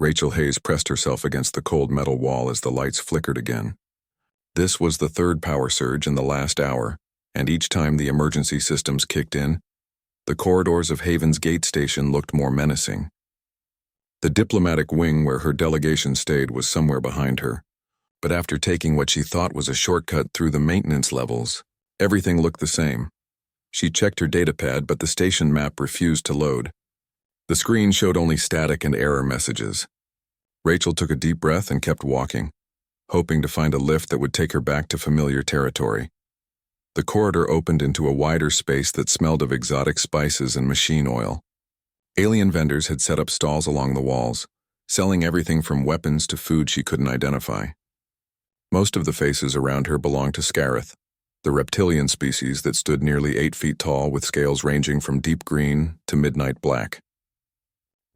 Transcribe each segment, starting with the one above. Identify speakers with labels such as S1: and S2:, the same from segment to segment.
S1: Rachel Hayes pressed herself against the cold metal wall as the lights flickered again. This was the third power surge in the last hour, and each time the emergency systems kicked in, the corridors of Haven's Gate Station looked more menacing. The diplomatic wing where her delegation stayed was somewhere behind her, but after taking what she thought was a shortcut through the maintenance levels, everything looked the same. She checked her datapad, but the station map refused to load. The screen showed only static and error messages. Rachel took a deep breath and kept walking, hoping to find a lift that would take her back to familiar territory. The corridor opened into a wider space that smelled of exotic spices and machine oil. Alien vendors had set up stalls along the walls, selling everything from weapons to food she couldn't identify. Most of the faces around her belonged to Scarith, the reptilian species that stood nearly 8 feet tall with scales ranging from deep green to midnight black.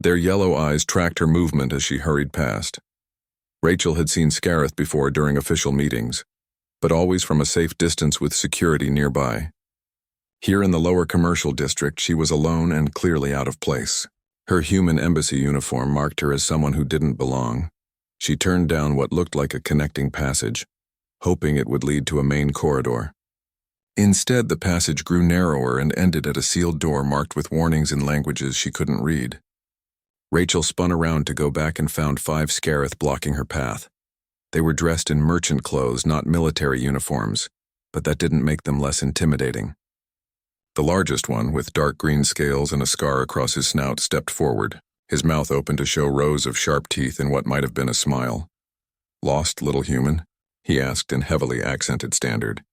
S1: Their yellow eyes tracked her movement as she hurried past. Rachel had seen Scarith before during official meetings, but always from a safe distance with security nearby. Here in the lower commercial district, she was alone and clearly out of place. Her human embassy uniform marked her as someone who didn't belong. She turned down what looked like a connecting passage, hoping it would lead to a main corridor. Instead, the passage grew narrower and ended at a sealed door marked with warnings in languages she couldn't read. Rachel spun around to go back and found 5 Scarith blocking her path. They were dressed in merchant clothes, not military uniforms, but that didn't make them less intimidating. The largest one, with dark green scales and a scar across his snout, stepped forward, his mouth open to show rows of sharp teeth in what might have been a smile. "Lost, little human?" he asked in heavily accented standard.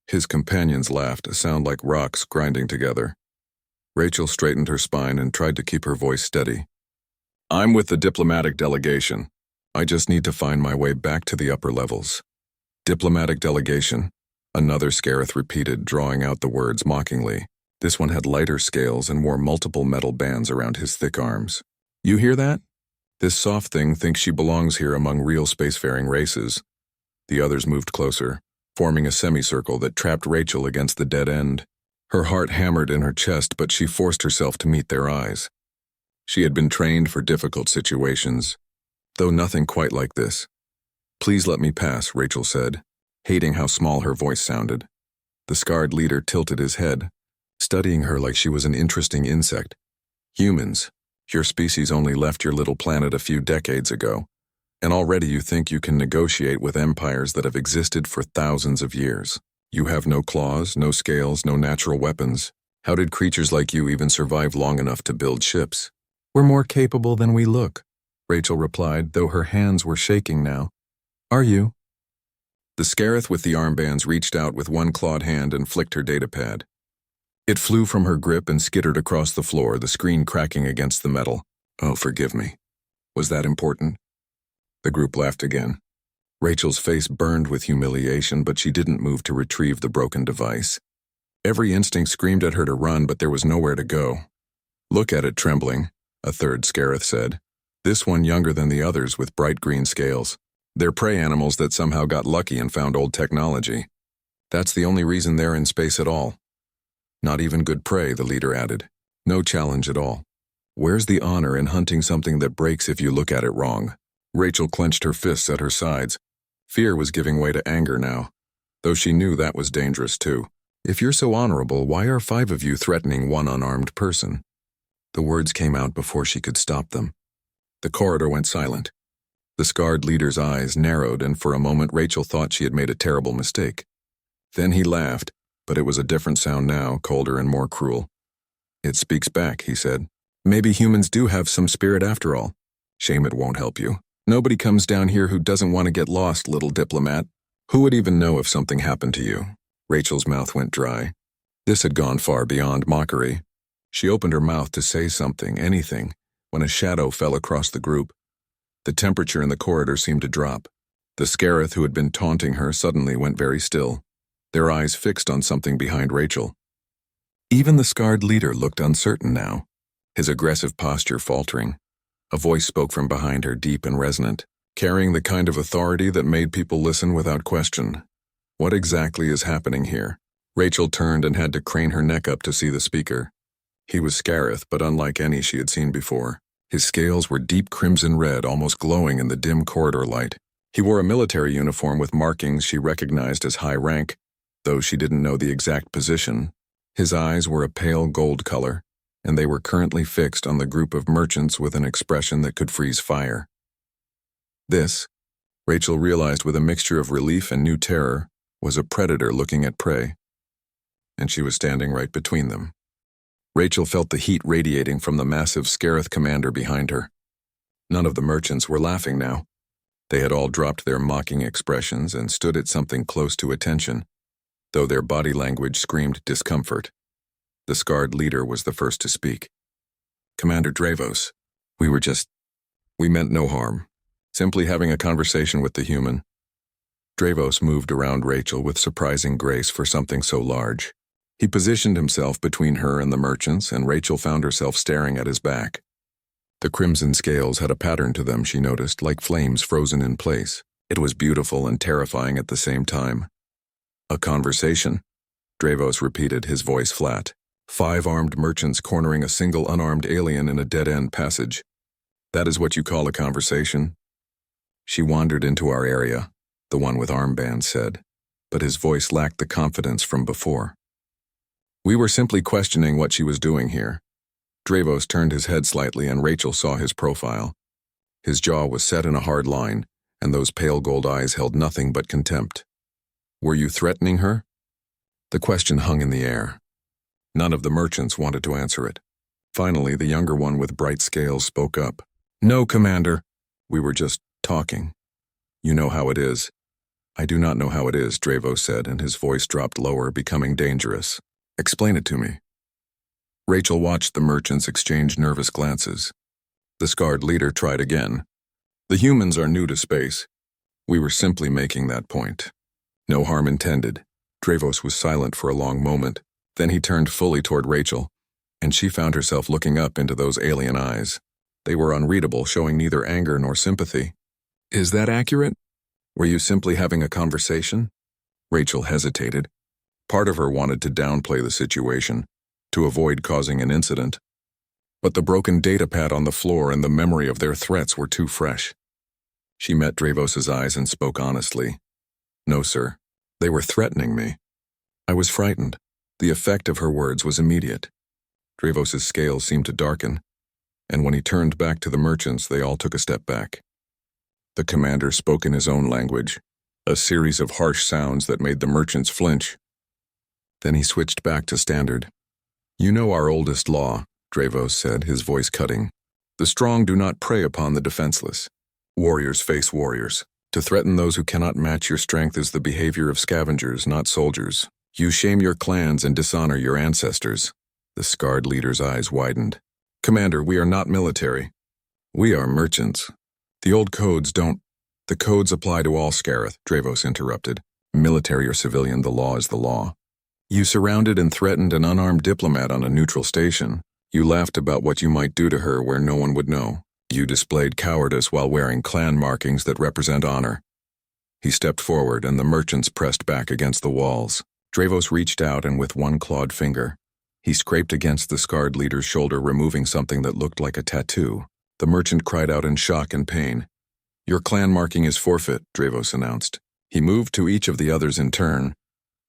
S1: His companions laughed, a sound like rocks grinding together. Rachel straightened her spine and tried to keep her voice steady. "I'm with the diplomatic delegation. I just need to find my way back to the upper levels." "Diplomatic delegation?" Another Scarith repeated, drawing out the words mockingly. This one had lighter scales and wore multiple metal bands around his thick arms. "You hear that? This soft thing thinks she belongs here among real spacefaring races." The others moved closer, forming a semicircle that trapped Rachel against the dead end. Her heart hammered in her chest, but she forced herself to meet their eyes. She had been trained for difficult situations, though nothing quite like this. "Please let me pass," Rachel said, hating how small her voice sounded. The scarred leader tilted his head, studying her like she was an interesting insect. "Humans, your species only left your little planet a few decades ago, and already you think you can negotiate with empires that have existed for thousands of years. You have no claws, no scales, no natural weapons. How did creatures like you even survive long enough to build ships?" "We're more capable than we look," Rachel replied, though her hands were shaking now. "Are you?" The Scarith with the armbands reached out with one clawed hand and flicked her datapad. It flew from her grip and skittered across the floor, the screen cracking against the metal. "Oh, forgive me. Was that important?" The group laughed again. Rachel's face burned with humiliation, but she didn't move to retrieve the broken device. Every instinct screamed at her to run, but there was nowhere to go. "Look at it, trembling," a third Scarith said. "This one younger than the others with bright green scales. They're prey animals that somehow got lucky and found old technology. That's the only reason they're in space at all." "Not even good prey," the leader added. "No challenge at all. Where's the honor in hunting something that breaks if you look at it wrong?" Rachel clenched her fists at her sides. Fear was giving way to anger now, though she knew that was dangerous too. "If you're so honorable, why are 5 of you threatening one unarmed person?" The words came out before she could stop them. The corridor went silent. The scarred leader's eyes narrowed, and for a moment Rachel thought she had made a terrible mistake. Then he laughed, but it was a different sound now, colder and more cruel. "It speaks back," he said. "Maybe humans do have some spirit after all. Shame it won't help you. Nobody comes down here who doesn't want to get lost, little diplomat. Who would even know if something happened to you?" Rachel's mouth went dry. This had gone far beyond mockery. She opened her mouth to say something, anything, when a shadow fell across the group. The temperature in the corridor seemed to drop. The Scarith who had been taunting her suddenly went very still, their eyes fixed on something behind Rachel. Even the scarred leader looked uncertain now, his aggressive posture faltering. A voice spoke from behind her, deep and resonant, carrying the kind of authority that made people listen without question. "What exactly is happening here?" Rachel turned and had to crane her neck up to see the speaker. He was Scarith, but unlike any she had seen before. His scales were deep crimson red, almost glowing in the dim corridor light. He wore a military uniform with markings she recognized as high rank, though she didn't know the exact position. His eyes were a pale gold color, and they were currently fixed on the group of merchants with an expression that could freeze fire. This, Rachel realized with a mixture of relief and new terror, was a predator looking at prey, and she was standing right between them. Rachel felt the heat radiating from the massive Scarith commander behind her. None of the merchants were laughing now. They had all dropped their mocking expressions and stood at something close to attention, though their body language screamed discomfort. The scarred leader was the first to speak. "Commander Dravos, we meant no harm. Simply having a conversation with the human." Dravos moved around Rachel with surprising grace for something so large. He positioned himself between her and the merchants, and Rachel found herself staring at his back. The crimson scales had a pattern to them, she noticed, like flames frozen in place. It was beautiful and terrifying at the same time. "A conversation," Dravos repeated, his voice flat. 5 armed merchants cornering a single unarmed alien in a dead-end passage. "That is what you call a conversation?" "She wandered into our area," the one with armbands said, but his voice lacked the confidence from before. "We were simply questioning what she was doing here." Dravos turned his head slightly and Rachel saw his profile. His jaw was set in a hard line, and those pale gold eyes held nothing but contempt. "Were you threatening her?" The question hung in the air. None of the merchants wanted to answer it. Finally, the younger one with bright scales spoke up. "No, Commander. We were just talking. You know how it is." "I do not know how it is," Dravos said, and his voice dropped lower, becoming dangerous. "Explain it to me." Rachel watched the merchants exchange nervous glances. The scarred leader tried again. "The humans are new to space. We were simply making that point." "No harm intended." Dravos was silent for a long moment. Then he turned fully toward Rachel, and she found herself looking up into those alien eyes. They were unreadable, showing neither anger nor sympathy. "Is that accurate? Were you simply having a conversation?" Rachel hesitated. Part of her wanted to downplay the situation, to avoid causing an incident. But the broken datapad on the floor and the memory of their threats were too fresh. She met Dravos's eyes and spoke honestly. "No, sir. They were threatening me." I was frightened. The effect of her words was immediate. Dravos's scales seemed to darken, and when he turned back to the merchants, they all took a step back. The commander spoke in his own language, a series of harsh sounds that made the merchants flinch. Then he switched back to standard. "You know our oldest law," Dravos said, his voice cutting. "The strong do not prey upon the defenseless. Warriors face warriors. To threaten those who cannot match your strength is the behavior of scavengers, not soldiers. You shame your clans and dishonor your ancestors." The scarred leader's eyes widened. "Commander, we are not military. We are merchants. The old codes don't—" "The codes apply to all Scarith," Dravos interrupted. "Military or civilian, the law is the law. You surrounded and threatened an unarmed diplomat on a neutral station. You laughed about what you might do to her where no one would know. You displayed cowardice while wearing clan markings that represent honor." He stepped forward, and the merchants pressed back against the walls. Dravos reached out, and with one clawed finger, he scraped against the scarred leader's shoulder, removing something that looked like a tattoo. The merchant cried out in shock and pain. "Your clan marking is forfeit," Dravos announced. He moved to each of the others in turn,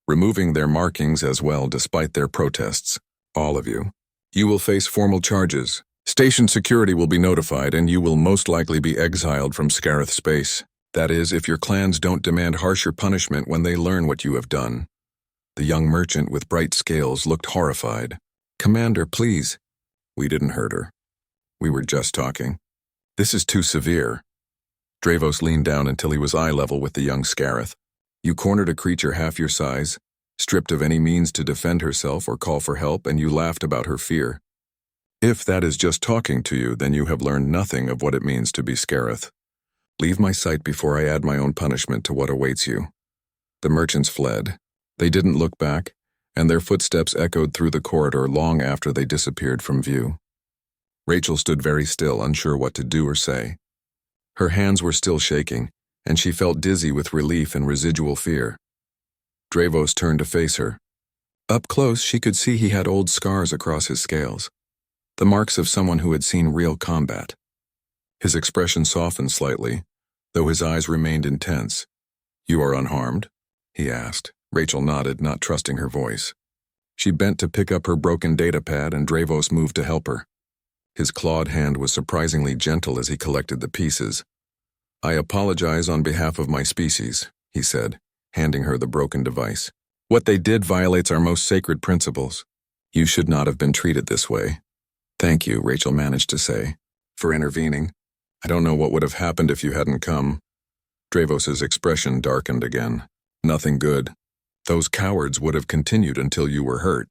S1: removing their markings as well despite their protests. "All of you. You will face formal charges. Station security will be notified, and you will most likely be exiled from Scarith space. That is, if your clans don't demand harsher punishment when they learn what you have done." The young merchant with bright scales looked horrified. "Commander, please." "We didn't hurt her. We were just talking." "This is too severe." Dravos leaned down until he was eye level with the young Scarith. "You cornered a creature half your size, stripped of any means to defend herself or call for help, and you laughed about her fear. If that is just talking to you, then you have learned nothing of what it means to be Scarith. Leave my sight before I add my own punishment to what awaits you." The merchants fled. They didn't look back, and their footsteps echoed through the corridor long after they disappeared from view. Rachel stood very still, unsure what to do or say. Her hands were still shaking, and she felt dizzy with relief and residual fear. Dravos turned to face her. Up close, she could see he had old scars across his scales, the marks of someone who had seen real combat. His expression softened slightly, though his eyes remained intense. "You are unharmed?" he asked. Rachel nodded, not trusting her voice. She bent to pick up her broken datapad, and Dravos moved to help her. His clawed hand was surprisingly gentle as he collected the pieces. "I apologize on behalf of my species," he said, handing her the broken device. "What they did violates our most sacred principles. You should not have been treated this way." "Thank you," Rachel managed to say, "for intervening. I don't know what would have happened if you hadn't come." Dravos's expression darkened again. "Nothing good. Those cowards would have continued until you were hurt,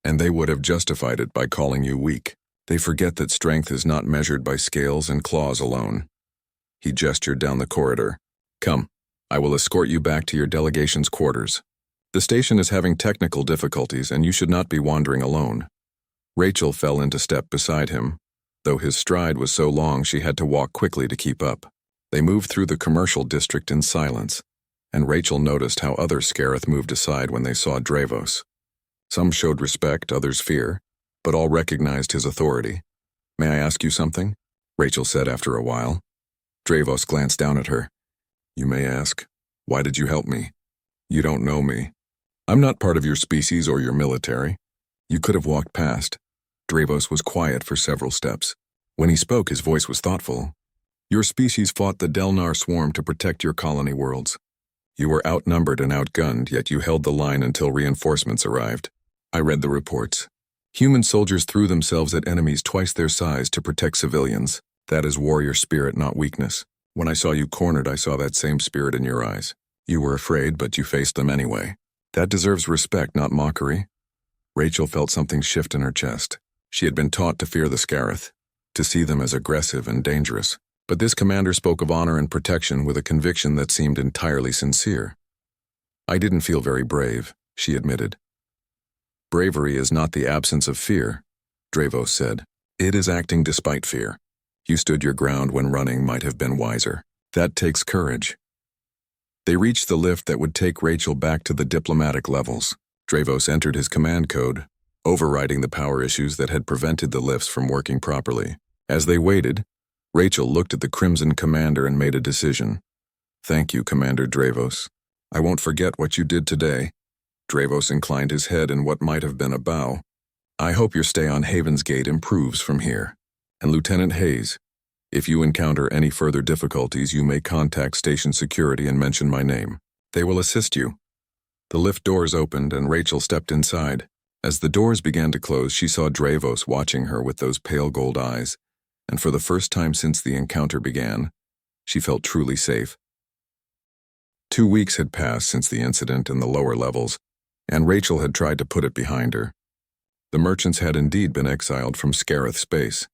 S1: and they would have justified it by calling you weak. They forget that strength is not measured by scales and claws alone." He gestured down the corridor. "Come, I will escort you back to your delegation's quarters. The station is having technical difficulties, and you should not be wandering alone." Rachel fell into step beside him, though his stride was so long she had to walk quickly to keep up. They moved through the commercial district in silence, and Rachel noticed how other Scarith moved aside when they saw Dravos. Some showed respect, others fear, but all recognized his authority. "May I ask you something?" Rachel said after a while. Dravos glanced down at her. "You may ask. Why did you help me? You don't know me. I'm not part of your species or your military. You could have walked past." Dravos was quiet for several steps. When he spoke, his voice was thoughtful. "Your species fought the Delnar swarm to protect your colony worlds. You were outnumbered and outgunned, yet you held the line until reinforcements arrived. I read the reports. Human soldiers threw themselves at enemies twice their size to protect civilians. That is warrior spirit, not weakness. When I saw you cornered, I saw that same spirit in your eyes. You were afraid, but you faced them anyway. That deserves respect, not mockery." Rachel felt something shift in her chest. She had been taught to fear the Scarith, to see them as aggressive and dangerous. But this commander spoke of honor and protection with a conviction that seemed entirely sincere. "I didn't feel very brave," she admitted. "Bravery is not the absence of fear," Dravos said. "It is acting despite fear. You stood your ground when running might have been wiser. That takes courage." They reached the lift that would take Rachel back to the diplomatic levels. Dravos entered his command code, overriding the power issues that had prevented the lifts from working properly. As they waited, Rachel looked at the Crimson Commander and made a decision. "Thank you, Commander Dravos. I won't forget what you did today." Dravos inclined his head in what might have been a bow. "I hope your stay on Haven's Gate improves from here. And Lieutenant Hayes, if you encounter any further difficulties, you may contact station security and mention my name. They will assist you." The lift doors opened and Rachel stepped inside. As the doors began to close, she saw Dravos watching her with those pale gold eyes, and for the first time since the encounter began, she felt truly safe. 2 weeks had passed since the incident in the lower levels, and Rachel had tried to put it behind her. The merchants had indeed been exiled from Scarith space,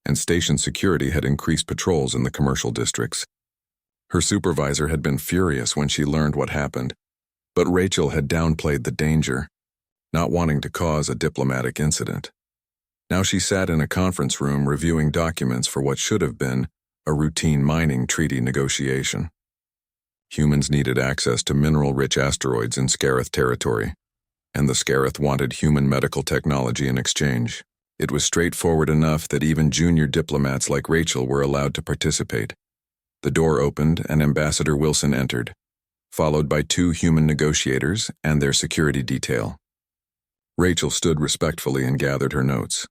S1: and station security had increased patrols in the commercial districts. Her supervisor had been furious when she learned what happened, but Rachel had downplayed the danger, not wanting to cause a diplomatic incident. Now she sat in a conference room reviewing documents for what should have been a routine mining treaty negotiation. Humans needed access to mineral-rich asteroids in Scarith territory, and the Scarith wanted human medical technology in exchange. It was straightforward enough that even junior diplomats like Rachel were allowed to participate. The door opened and Ambassador Wilson entered, followed by 2 human negotiators and their security detail. Rachel stood respectfully and gathered her notes.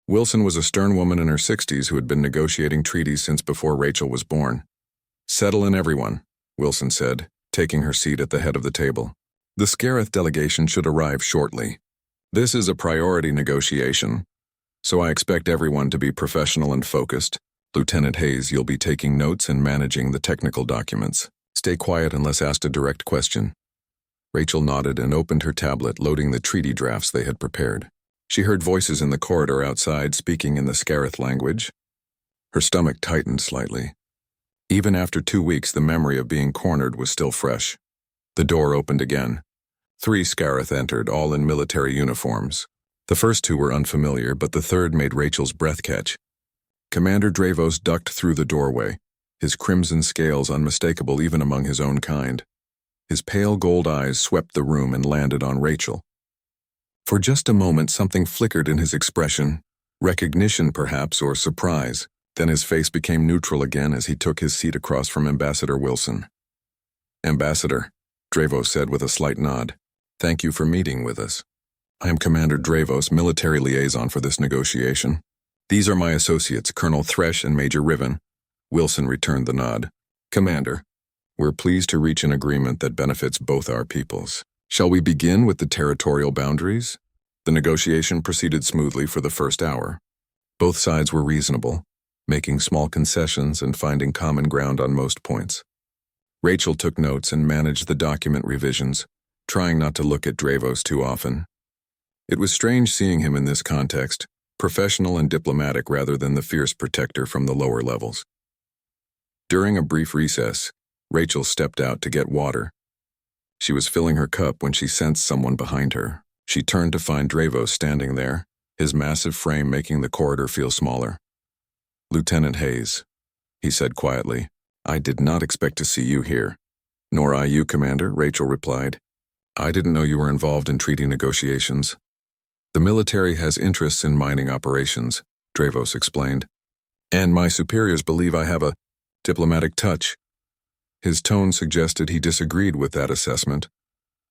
S1: Wilson was a stern woman in her 60s who had been negotiating treaties since before Rachel was born. "Settle in, everyone," Wilson said, taking her seat at the head of the table. "The Scarith delegation should arrive shortly. This is a priority negotiation, so I expect everyone to be professional and focused. Lieutenant Hayes, you'll be taking notes and managing the technical documents. Stay quiet unless asked a direct question." Rachel nodded and opened her tablet, loading the treaty drafts they had prepared. She heard voices in the corridor outside speaking in the Scarith language. Her stomach tightened slightly. Even after 2 weeks, the memory of being cornered was still fresh. The door opened again. 3 Scarith entered, all in military uniforms. The first 2 were unfamiliar, but the third made Rachel's breath catch. Commander Dravos ducked through the doorway, his crimson scales unmistakable even among his own kind. His pale gold eyes swept the room and landed on Rachel. For just a moment, something flickered in his expression, recognition perhaps, or surprise. Then his face became neutral again as he took his seat across from Ambassador Wilson. "Ambassador," Dravos said with a slight nod, "thank you for meeting with us. I am Commander Dravos, military liaison for this negotiation. These are my associates, Colonel Thresh and Major Riven." Wilson returned the nod. "Commander, we're pleased to reach an agreement that benefits both our peoples. Shall we begin with the territorial boundaries?" The negotiation proceeded smoothly for the first hour. Both sides were reasonable, making small concessions and finding common ground on most points. Rachel took notes and managed the document revisions, trying not to look at Dravos too often. It was strange seeing him in this context, professional and diplomatic rather than the fierce protector from the lower levels. During a brief recess, Rachel stepped out to get water. She was filling her cup when she sensed someone behind her. She turned to find Dravos standing there, his massive frame making the corridor feel smaller. "Lieutenant Hayes," he said quietly, "I did not expect to see you here." "Nor I you, Commander," Rachel replied. "I didn't know you were involved in treaty negotiations." "The military has interests in mining operations," Dravos explained. "And my superiors believe I have a diplomatic touch." His tone suggested he disagreed with that assessment.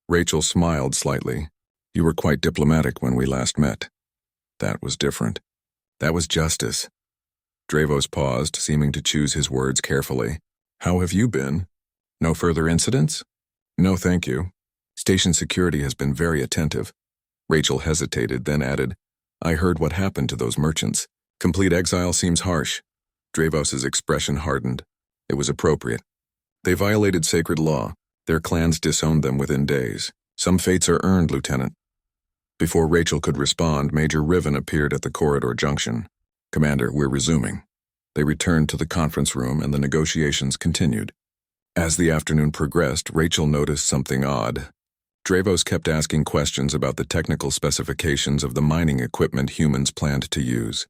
S1: Rachel smiled slightly. "You were quite diplomatic when we last met." "That was different. That was justice." Dravos paused, seeming to choose his words carefully. "How have you been? No further incidents?" "No, thank you. Station security has been very attentive." Rachel hesitated, then added, "I heard what happened to those merchants. Complete exile seems harsh." Dravos's expression hardened. It was appropriate. "They violated sacred law. Their clans disowned them within days. Some fates are earned, Lieutenant." Before Rachel could respond, Major Riven appeared at the corridor junction. "Commander, we're resuming." They returned to the conference room and the negotiations continued. As the afternoon progressed, Rachel noticed something odd. Dravos kept asking questions about the technical specifications of the mining equipment humans planned to use.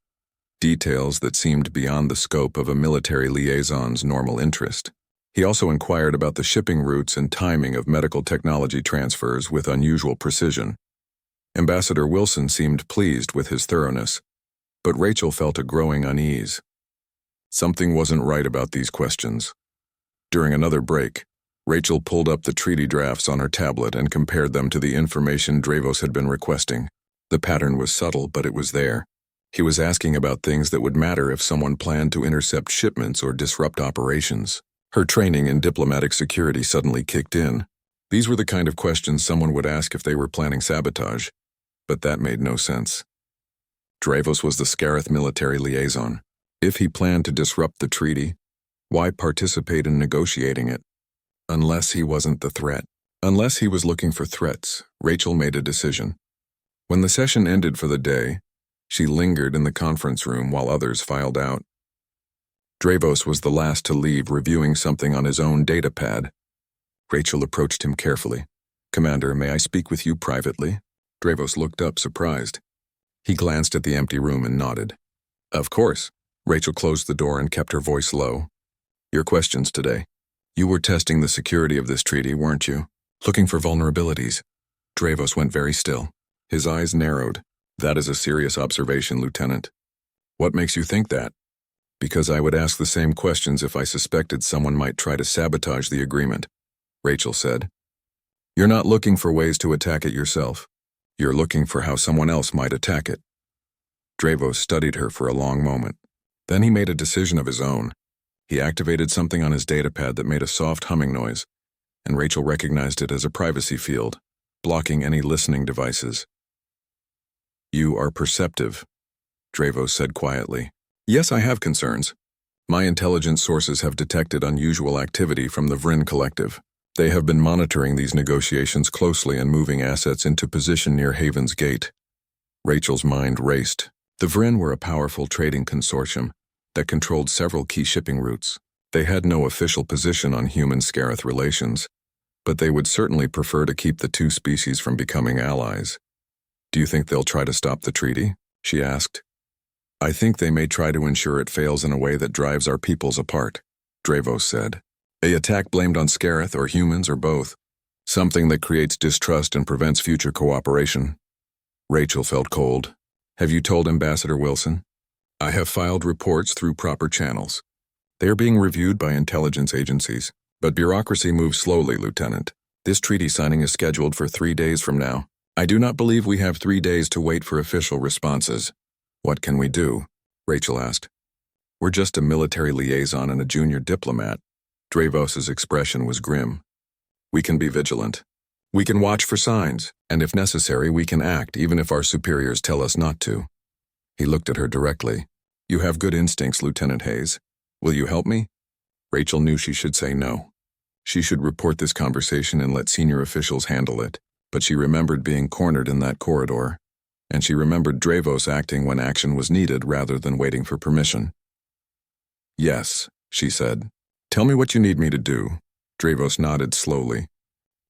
S1: Details that seemed beyond the scope of a military liaison's normal interest. He also inquired about the shipping routes and timing of medical technology transfers with unusual precision. Ambassador Wilson seemed pleased with his thoroughness, but Rachel felt a growing unease. Something wasn't right about these questions. During another break, Rachel pulled up the treaty drafts on her tablet and compared them to the information Dravos had been requesting. The pattern was subtle, but it was there. He was asking about things that would matter if someone planned to intercept shipments or disrupt operations. Her training in diplomatic security suddenly kicked in. These were the kind of questions someone would ask if they were planning sabotage, but that made no sense. Dravos was the Scarith military liaison. If he planned to disrupt the treaty, why participate in negotiating it? Unless he wasn't the threat. Unless he was looking for threats, Rachel made a decision. When the session ended for the day, she lingered in the conference room while others filed out. Dravos was the last to leave, reviewing something on his own datapad. Rachel approached him carefully. "Commander, may I speak with you privately?" Dravos looked up, surprised. He glanced at the empty room and nodded. "Of course." Rachel closed the door and kept her voice low. "Your questions today. You were testing the security of this treaty, weren't you? Looking for vulnerabilities." Dravos went very still. His eyes narrowed. "That is a serious observation, Lieutenant." "What makes you think that?" "Because I would ask the same questions if I suspected someone might try to sabotage the agreement," Rachel said. "You're not looking for ways to attack it yourself. You're looking for how someone else might attack it." Dravos studied her for a long moment. Then he made a decision of his own. He activated something on his datapad that made a soft humming noise, and Rachel recognized it as a privacy field, blocking any listening devices. "You are perceptive," Dravos said quietly. "Yes, I have concerns. My intelligence sources have detected unusual activity from the Vryn Collective. They have been monitoring these negotiations closely and moving assets into position near Haven's Gate." Rachel's mind raced. The Vryn were a powerful trading consortium that controlled several key shipping routes. They had no official position on human-Scarith relations, but they would certainly prefer to keep the two species from becoming allies. "Do you think they'll try to stop the treaty?" she asked. "I think they may try to ensure it fails in a way that drives our peoples apart," Dravos said. "A attack blamed on Scarith or humans or both. Something that creates distrust and prevents future cooperation." Rachel felt cold. "Have you told Ambassador Wilson?" I have filed reports through proper channels. They are being reviewed by intelligence agencies, but bureaucracy moves slowly, Lieutenant. This treaty signing is scheduled for 3 days from now. I do not believe we have 3 days to wait for official responses. What can we do? Rachel asked. We're just a military liaison and a junior diplomat. Dravos's expression was grim. We can be vigilant. We can watch for signs, and if necessary, we can act even if our superiors tell us not to. He looked at her directly. You have good instincts, Lieutenant Hayes. Will you help me? Rachel knew she should say no. She should report this conversation and let senior officials handle it, but she remembered being cornered in that corridor, and she remembered Dravos acting when action was needed rather than waiting for permission. Yes, she said. Tell me what you need me to do. Dravos nodded slowly.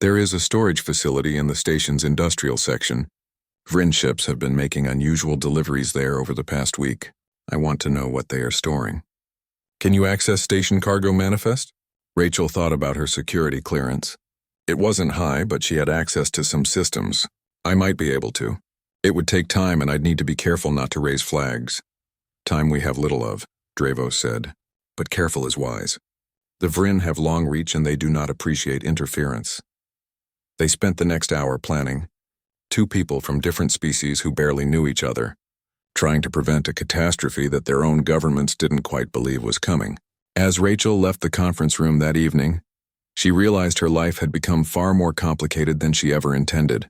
S1: There is a storage facility in the station's industrial section. Vrin ships have been making unusual deliveries there over the past week. I want to know what they are storing. Can you access station cargo manifest? Rachel thought about her security clearance. It wasn't high, but she had access to some systems. I might be able to. It would take time and I'd need to be careful not to raise flags. Time we have little of, Dravos said. But careful is wise. The Vrin have long reach and they do not appreciate interference. They spent the next hour planning. 2 people from different species who barely knew each other, trying to prevent a catastrophe that their own governments didn't quite believe was coming. As Rachel left the conference room that evening, she realized her life had become far more complicated than she ever intended.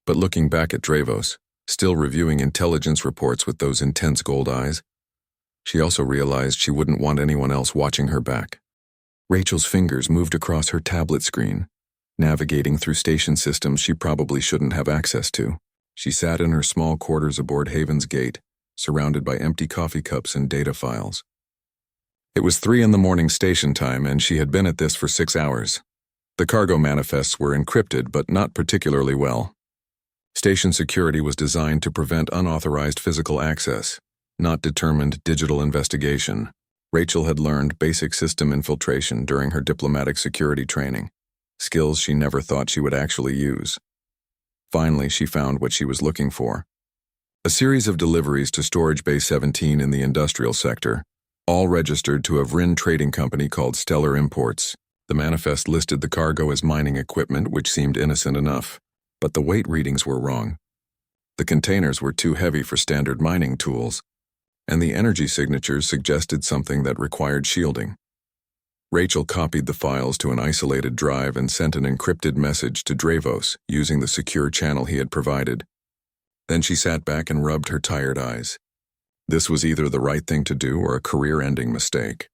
S1: But looking back at Dravos, still reviewing intelligence reports with those intense gold eyes, she also realized she wouldn't want anyone else watching her back. Rachel's fingers moved across her tablet screen, navigating through station systems she probably shouldn't have access to. She sat in her small quarters aboard Haven's Gate, surrounded by empty coffee cups and data files. It was 3 a.m. station time, and she had been at this for 6 hours. The cargo manifests were encrypted, but not particularly well. Station security was designed to prevent unauthorized physical access, not determined digital investigation. Rachel had learned basic system infiltration during her diplomatic security training, skills she never thought she would actually use. Finally, she found what she was looking for. A series of deliveries to Storage Bay 17 in the industrial sector, all registered to a Vrin trading company called Stellar Imports. The manifest listed the cargo as mining equipment, which seemed innocent enough, but the weight readings were wrong. The containers were too heavy for standard mining tools, and the energy signatures suggested something that required shielding. Rachel copied the files to an isolated drive and sent an encrypted message to Dravos using the secure channel he had provided. Then she sat back and rubbed her tired eyes. This was either the right thing to do or a career-ending mistake.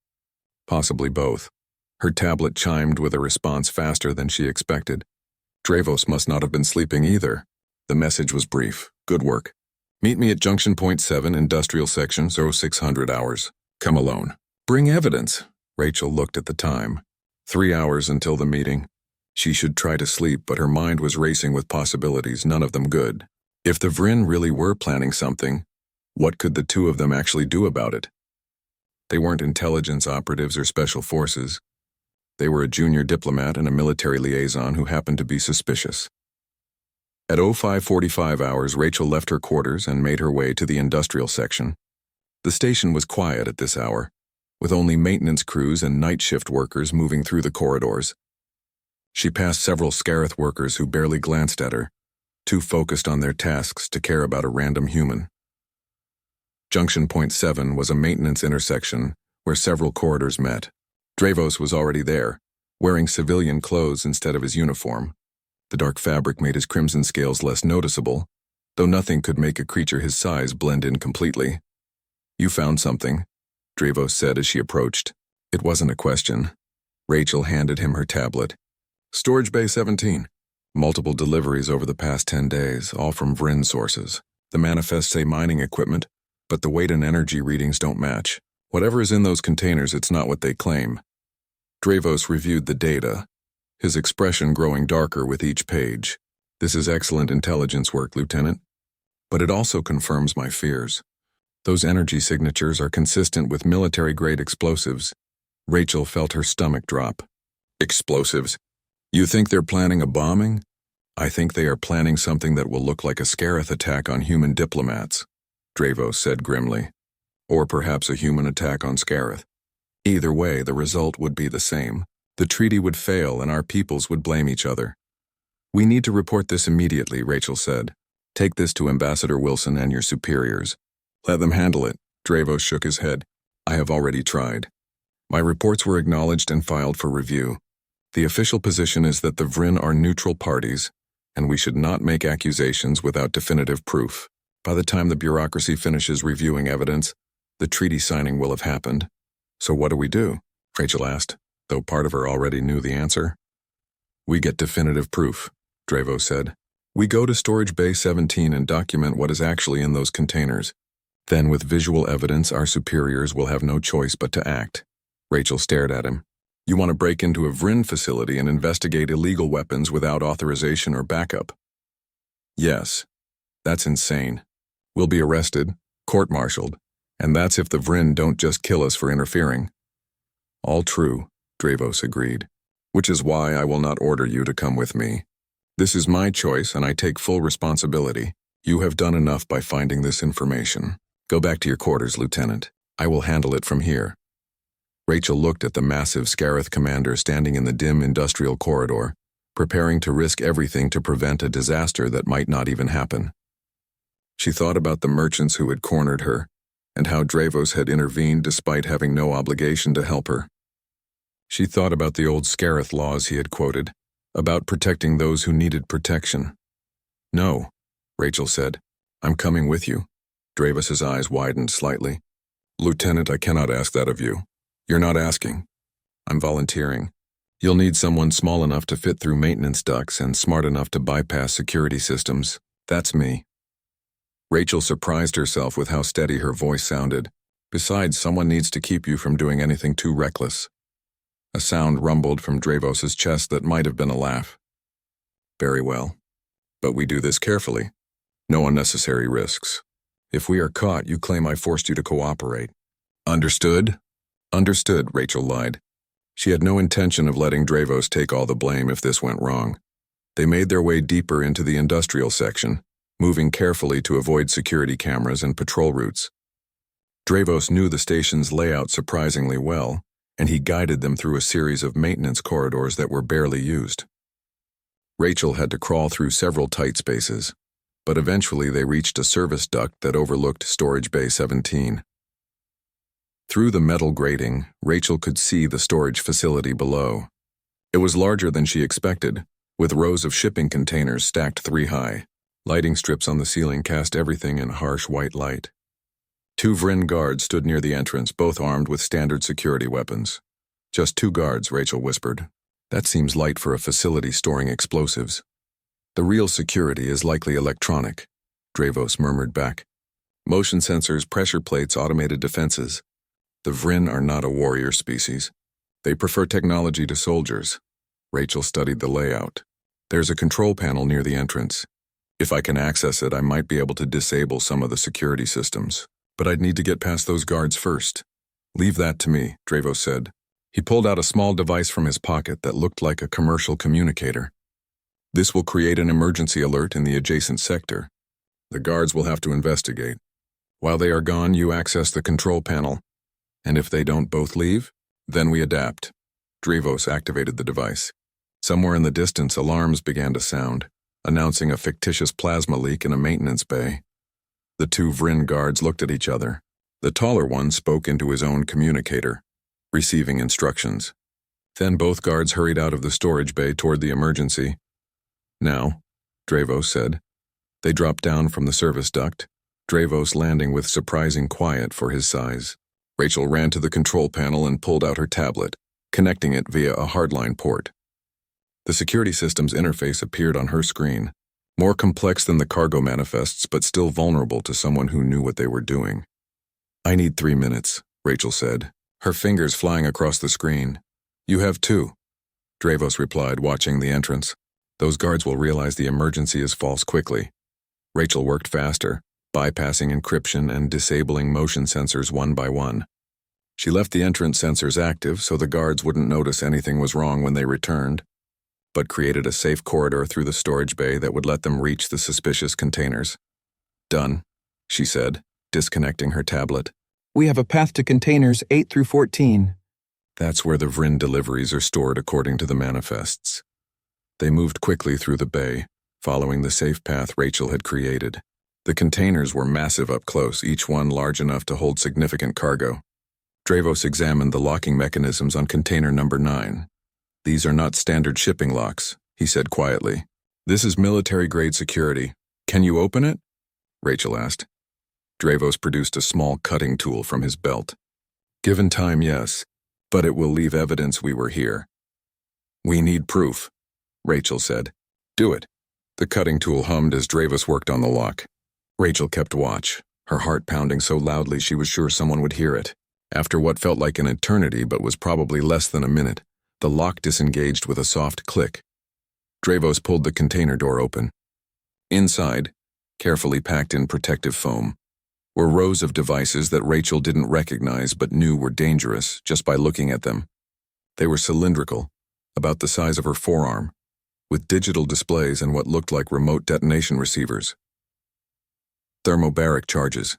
S1: Possibly both. Her tablet chimed with a response faster than she expected. Dravos must not have been sleeping either. The message was brief. Good work. Meet me at Junction Point 7, Industrial Section, 0600 hours. Come alone. Bring evidence. Rachel looked at the time. 3 hours until the meeting. She should try to sleep, but her mind was racing with possibilities, none of them good. If the Vrin really were planning something, what could the 2 of them actually do about it? They weren't intelligence operatives or special forces. They were a junior diplomat and a military liaison who happened to be suspicious. At 0545 hours, Rachel left her quarters and made her way to the industrial section. The station was quiet at this hour, with only maintenance crews and night shift workers moving through the corridors. She passed several Scarith workers who barely glanced at her, too focused on their tasks to care about a random human. Junction Point 7 was a maintenance intersection where several corridors met. Dravos was already there, wearing civilian clothes instead of his uniform. The dark fabric made his crimson scales less noticeable, though nothing could make a creature his size blend in completely. You found something, Dravos said as she approached. It wasn't a question. Rachel handed him her tablet. Storage Bay 17. Multiple deliveries over the past 10 days, all from Vrin sources. The manifests say mining equipment, but the weight and energy readings don't match. Whatever is in those containers, it's not what they claim. Dravos reviewed the data, his expression growing darker with each page. This is excellent intelligence work, Lieutenant. But it also confirms my fears. Those energy signatures are consistent with military-grade explosives. Rachel felt her stomach drop. Explosives? You think they're planning a bombing? I think they are planning something that will look like a Scarith attack on human diplomats, Dravos said grimly. or perhaps a human attack on Scarith. Either way, the result would be the same. The treaty would fail and our peoples would blame each other. "We need to report this immediately," Rachel said. "Take this to Ambassador Wilson and your superiors." "Let them handle it," Dravos shook his head. "I have already tried. My reports were acknowledged and filed for review. The official position is that the Vryn are neutral parties, and we should not make accusations without definitive proof. By the time the bureaucracy finishes reviewing evidence, the treaty signing will have happened." "So what do we do?" Rachel asked, though part of her already knew the answer. "We get definitive proof," Dravos said. "We go to Storage Bay 17 and document what is actually in those containers. Then with visual evidence, our superiors will have no choice but to act." Rachel stared at him. "You want to break into a Vryn facility and investigate illegal weapons without authorization or backup?" "Yes. That's insane. We'll be arrested, court-martialed, and that's if the Vryn don't just kill us for interfering." "All true," Dravos agreed. "Which is why I will not order you to come with me. This is my choice and I take full responsibility. You have done enough by finding this information. Go back to your quarters, Lieutenant. I will handle it from here." Rachel looked at the massive Scarith commander standing in the dim industrial corridor, preparing to risk everything to prevent a disaster that might not even happen. She thought about the merchants who had cornered her, and how Dravos had intervened despite having no obligation to help her. She thought about the old Scarith laws he had quoted, about protecting those who needed protection. "No," Rachel said. "I'm coming with you." Dravos's eyes widened slightly. "Lieutenant, I cannot ask that of you. You're not asking. I'm volunteering. You'll need someone small enough to fit through maintenance ducts and smart enough to bypass security systems. That's me." Rachel surprised herself with how steady her voice sounded. "Besides, someone needs to keep you from doing anything too reckless." A sound rumbled from Dravos's chest that might have been a laugh. "Very well. But we do this carefully. No unnecessary risks. If we are caught, you claim I forced you to cooperate." "Understood?" "Understood," Rachel lied. She had no intention of letting Dravos take all the blame if this went wrong. They made their way deeper into the industrial section, moving carefully to avoid security cameras and patrol routes. Dravos knew the station's layout surprisingly well, and he guided them through a series of maintenance corridors that were barely used. Rachel had to crawl through several tight spaces, but eventually they reached a service duct that overlooked Storage Bay 17. Through the metal grating, Rachel could see the storage facility below. It was larger than she expected, with rows of shipping containers stacked 3 high. Lighting strips on the ceiling cast everything in harsh white light. 2 Vryn guards stood near the entrance, both armed with standard security weapons. "Just 2 guards," Rachel whispered. "That seems light for a facility storing explosives." "The real security is likely electronic," Dravos murmured back. "Motion sensors, pressure plates, automated defenses. The Vryn are not a warrior species. They prefer technology to soldiers." Rachel studied the layout. "There's a control panel near the entrance. If I can access it, I might be able to disable some of the security systems. But I'd need to get past those guards first." "Leave that to me," Dravos said. He pulled out a small device from his pocket that looked like a commercial communicator. "This will create an emergency alert in the adjacent sector. The guards will have to investigate. While they are gone, you access the control panel. And if they don't both leave, then we adapt." Dravos activated the device. Somewhere in the distance, alarms began to sound, announcing a fictitious plasma leak in a maintenance bay. The 2 Vryn guards looked at each other. The taller one spoke into his own communicator, receiving instructions. Then both guards hurried out of the storage bay toward the emergency. "Now," Dravos said. They dropped down from the service duct, Dravos landing with surprising quiet for his size. Rachel ran to the control panel and pulled out her tablet, connecting it via a hardline port. The security system's interface appeared on her screen, more complex than the cargo manifests but still vulnerable to someone who knew what they were doing. "I need 3 minutes," Rachel said, her fingers flying across the screen. "You have 2, Dravos replied, watching the entrance. "Those guards will realize the emergency is false quickly." Rachel worked faster, bypassing encryption and disabling motion sensors one by one. She left the entrance sensors active so the guards wouldn't notice anything was wrong when they returned, but created a safe corridor through the storage bay that would let them reach the suspicious containers. "Done," she said, disconnecting her tablet.
S2: We have a path to containers 8 through 14.
S1: That's where the Vryn deliveries are stored according to the manifests. They moved quickly through the bay, following the safe path Rachel had created. The containers were massive up close, each one large enough to hold significant cargo. Dravos examined the locking mechanisms on container number 9. These are not standard shipping locks, he said quietly. This is military-grade security. Can you open it? Rachel asked. Dravos produced a small cutting tool from his belt. Given time, yes, but it will leave evidence we were here. We need proof, Rachel said. Do it. The cutting tool hummed as Dravos worked on the lock. Rachel kept watch, her heart pounding so loudly she was sure someone would hear it. After what felt like an eternity but was probably less than a minute, the lock disengaged with a soft click. Dravos pulled the container door open. Inside, carefully packed in protective foam, were rows of devices that Rachel didn't recognize but knew were dangerous just by looking at them. They were cylindrical, about the size of her forearm, with digital displays and what looked like remote detonation receivers. Thermobaric charges,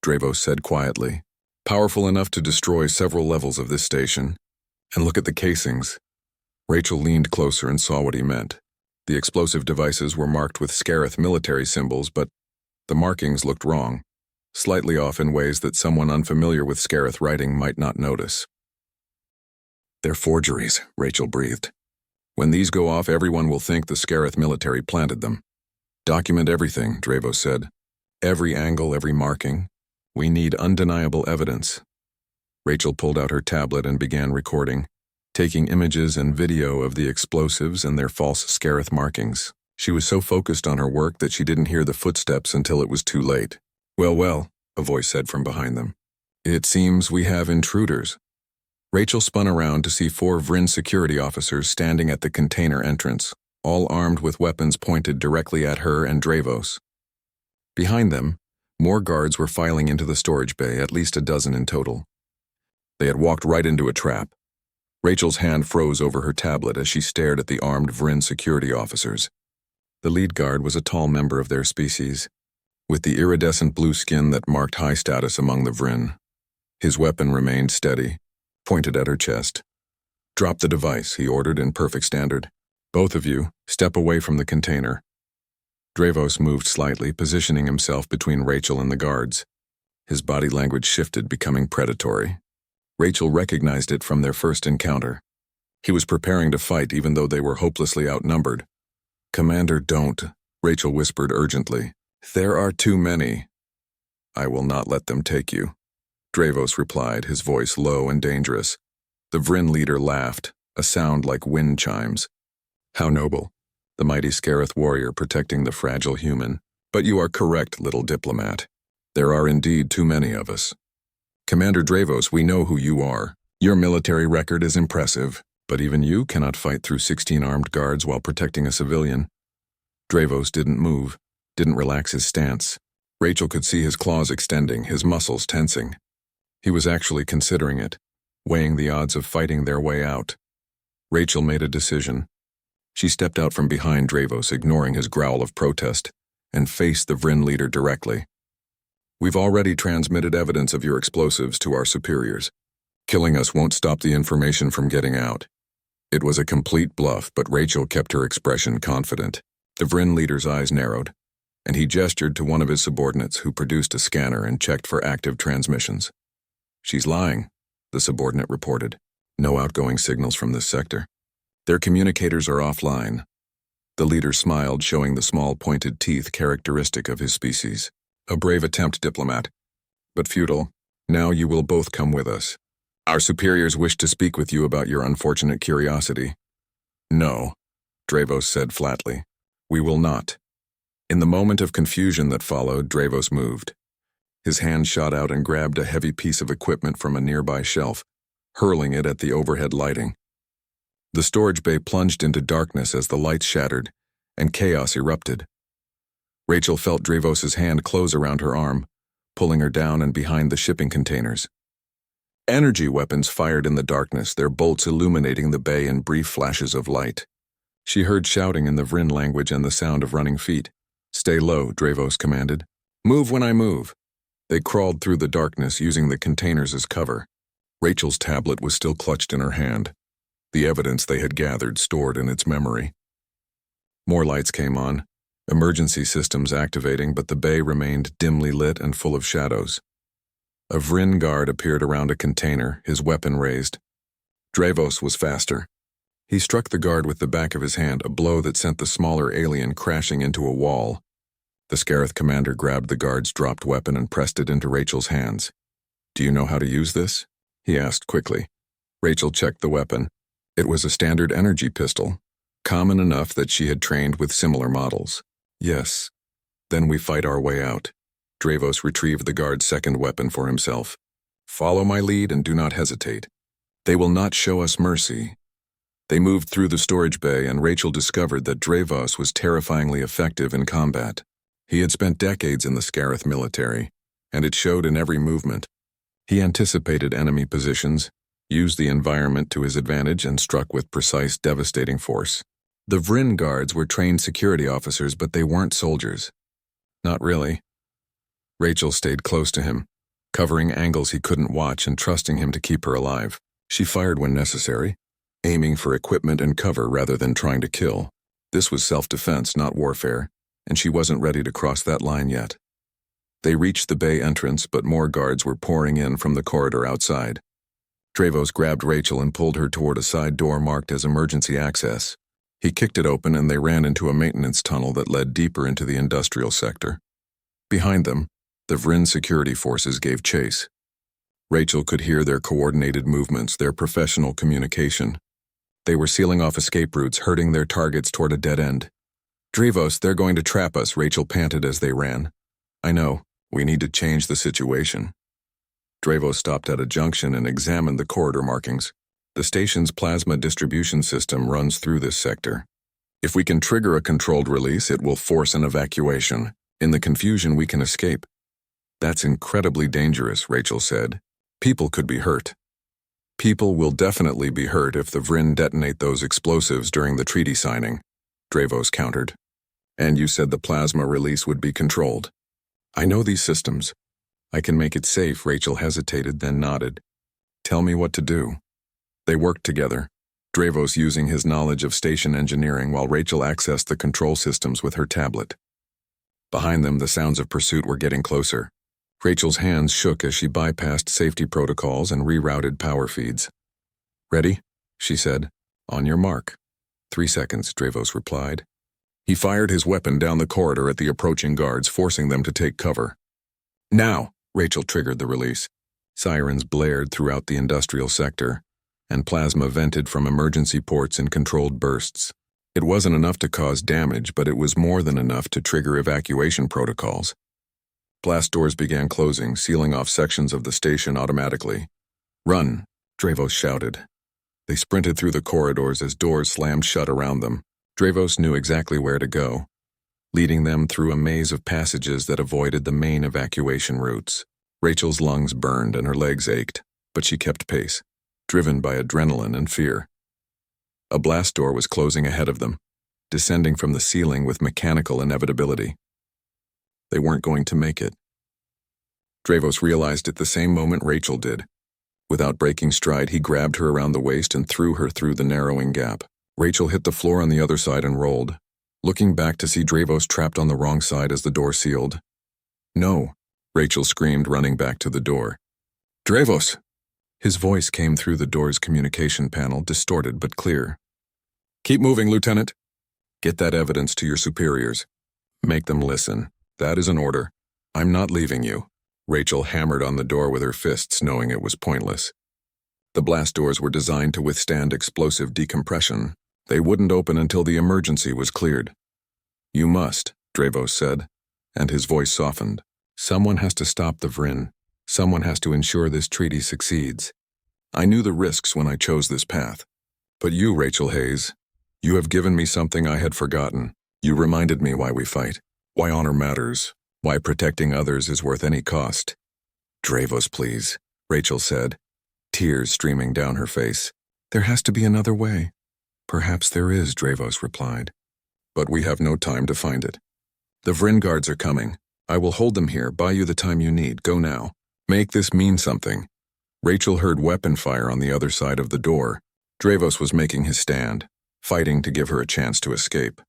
S1: Dravos said quietly. Powerful enough to destroy several levels of this station. And look at the casings. Rachel leaned closer and saw what he meant. The explosive devices were marked with Scarith military symbols, but the markings looked wrong, slightly off in ways that someone unfamiliar with Scarith writing might not notice. They're forgeries, Rachel breathed. When these go off, everyone will think the Scarith military planted them. Document everything, Dravos said. Every angle, every marking. We need undeniable evidence. Rachel pulled out her tablet and began recording, taking images and video of the explosives and their false Scarith markings. She was so focused on her work that she didn't hear the footsteps until it was too late. Well, a voice said from behind them. It seems we have intruders. Rachel spun around to see 4 Vryn security officers standing at the container entrance, all armed with weapons pointed directly at her and Dravos. Behind them, more guards were filing into the storage bay, at least a dozen in total. They had walked right into a trap. Rachel's hand froze over her tablet as she stared at the armed Vryn security officers. The lead guard was a tall member of their species, with the iridescent blue skin that marked high status among the Vryn. His weapon remained steady, pointed at her chest. Drop the device, he ordered in perfect standard. Both of you, step away from the container. Dravos moved slightly, positioning himself between Rachel and the guards. His body language shifted, becoming predatory. Rachel recognized it from their first encounter. He was preparing to fight even though they were hopelessly outnumbered. Commander, don't, Rachel whispered urgently. There are too many. I will not let them take you, Dravos replied, his voice low and dangerous. The Vryn leader laughed, a sound like wind chimes. How noble, the mighty Scarith warrior protecting the fragile human. But you are correct, little diplomat. There are indeed too many of us. Commander Dravos, we know who you are. Your military record is impressive, but even you cannot fight through 16 armed guards while protecting a civilian. Dravos didn't move, didn't relax his stance. Rachel could see his claws extending, his muscles tensing. He was actually considering it, weighing the odds of fighting their way out. Rachel made a decision. She stepped out from behind Dravos, ignoring his growl of protest, and faced the Vryn leader directly. We've already transmitted evidence of your explosives to our superiors. Killing us won't stop the information from getting out. It was a complete bluff, but Rachel kept her expression confident. The Vryn leader's eyes narrowed, and he gestured to one of his subordinates who produced a scanner and checked for active transmissions. She's lying, the subordinate reported. No outgoing signals from this sector. Their communicators are offline. The leader smiled, showing the small pointed teeth characteristic of his species. A brave attempt, diplomat, but futile. Now you will both come with us. Our superiors wish to speak with you about your unfortunate curiosity. No, Dravos said flatly. We will not. In the moment of confusion that followed, Dravos moved. His hand shot out and grabbed a heavy piece of equipment from a nearby shelf, hurling it at the overhead lighting. The storage bay plunged into darkness as the lights shattered, and chaos erupted. Rachel felt Dravos's hand close around her arm, pulling her down and behind the shipping containers. Energy weapons fired in the darkness, their bolts illuminating the bay in brief flashes of light. She heard shouting in the Vryn language and the sound of running feet. Stay low, Dravos commanded. Move when I move. They crawled through the darkness using the containers as cover. Rachel's tablet was still clutched in her hand, the evidence they had gathered stored in its memory. More lights came on, emergency systems activating, but the bay remained dimly lit and full of shadows. A Vryn guard appeared around a container, his weapon raised. Dravos was faster. He struck the guard with the back of his hand, a blow that sent the smaller alien crashing into a wall. The Scarith commander grabbed the guard's dropped weapon and pressed it into Rachel's hands. "Do you know how to use this?" he asked quickly. Rachel checked the weapon. It was a standard energy pistol, common enough that she had trained with similar models. "Yes. Then we fight our way out." Dravos retrieved the guard's second weapon for himself. "Follow my lead and do not hesitate. They will not show us mercy." They moved through the storage bay, and Rachel discovered that Dravos was terrifyingly effective in combat. He had spent decades in the Scarith military, and it showed in every movement. He anticipated enemy positions, used the environment to his advantage, and struck with precise, devastating force. The Vryn guards were trained security officers, but they weren't soldiers. Not really. Rachel stayed close to him, covering angles he couldn't watch and trusting him to keep her alive. She fired when necessary, aiming for equipment and cover rather than trying to kill. This was self-defense, not warfare, and she wasn't ready to cross that line yet. They reached the bay entrance, but more guards were pouring in from the corridor outside. Dravos grabbed Rachel and pulled her toward a side door marked as emergency access. He kicked it open and they ran into a maintenance tunnel that led deeper into the industrial sector. Behind them, the Vryn security forces gave chase. Rachel could hear their coordinated movements, their professional communication. They were sealing off escape routes, herding their targets toward a dead end. "Dravos, they're going to trap us," Rachel panted as they ran. "I know. We need to change the situation." Dravos stopped at a junction and examined the corridor markings. The station's plasma distribution system runs through this sector. If we can trigger a controlled release, it will force an evacuation. In the confusion, we can escape. "That's incredibly dangerous," Rachel said. "People could be hurt." "People will definitely be hurt if the Vryn detonate those explosives during the treaty signing," Dravos countered. "And you said the plasma release would be controlled." "I know these systems. I can make it safe." Rachel hesitated, then nodded. "Tell me what to do." They worked together, Dravos using his knowledge of station engineering while Rachel accessed the control systems with her tablet. Behind them, the sounds of pursuit were getting closer. Rachel's hands shook as she bypassed safety protocols and rerouted power feeds. "Ready?" she said. "On your mark." 3 seconds, Dravos replied. He fired his weapon down the corridor at the approaching guards, forcing them to take cover. "Now!" Rachel triggered the release. Sirens blared throughout the industrial sector, and plasma vented from emergency ports in controlled bursts. It wasn't enough to cause damage, but it was more than enough to trigger evacuation protocols. Blast doors began closing, sealing off sections of the station automatically. "Run!" Dravos shouted. They sprinted through the corridors as doors slammed shut around them. Dravos knew exactly where to go, leading them through a maze of passages that avoided the main evacuation routes. Rachel's lungs burned and her legs ached, but she kept pace, driven by adrenaline and fear. A blast door was closing ahead of them, descending from the ceiling with mechanical inevitability. They weren't going to make it. Dravos realized it the same moment Rachel did. Without breaking stride, he grabbed her around the waist and threw her through the narrowing gap. Rachel hit the floor on the other side and rolled, looking back to see Dravos trapped on the wrong side as the door sealed. "No," Rachel screamed, running back to the door. "Dravos!" His voice came through the door's communication panel, distorted but clear. "Keep moving, Lieutenant. Get that evidence to your superiors. Make them listen. That is an order. I'm not leaving you." Rachel hammered on the door with her fists, knowing it was pointless. The blast doors were designed to withstand explosive decompression. They wouldn't open until the emergency was cleared. "You must," Dravos said, and his voice softened. "Someone has to stop the Vryn. Someone has to ensure this treaty succeeds. I knew the risks when I chose this path. But you, Rachel Hayes, you have given me something I had forgotten. You reminded me why we fight, why honor matters, why protecting others is worth any cost." "Dravos, please," Rachel said, tears streaming down her face. "There has to be another way." "Perhaps there is," Dravos replied. "But we have no time to find it. The Vryn guards are coming. I will hold them here, buy you the time you need. Go now. Make this mean something. Rachel heard weapon fire on the other side of the door. Dravos was making his stand, fighting to give her a chance to escape.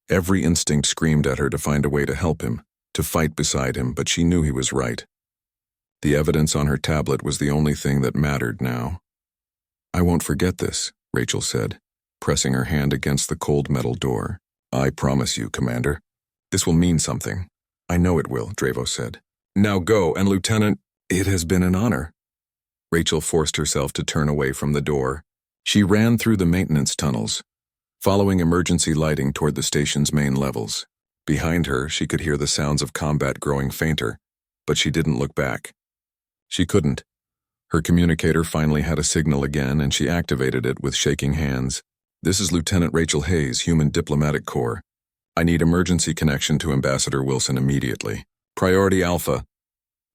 S1: Every instinct screamed at her to find a way to help him, to fight beside him, but she knew he was right. The evidence on her tablet was the only thing that mattered now. I won't forget this, Rachel said, pressing her hand against the cold metal door. I promise you, Commander. This will mean something. I know it will, Dravos said. Now go, and Lieutenant, it has been an honor. Rachel forced herself to turn away from the door. She ran through the maintenance tunnels, following emergency lighting toward the station's main levels. Behind her, she could hear the sounds of combat growing fainter, but she didn't look back. She couldn't. Her communicator finally had a signal again, and she activated it with shaking hands. This is Lieutenant Rachel Hayes, Human Diplomatic Corps. I need emergency connection to Ambassador Wilson immediately. Priority Alpha.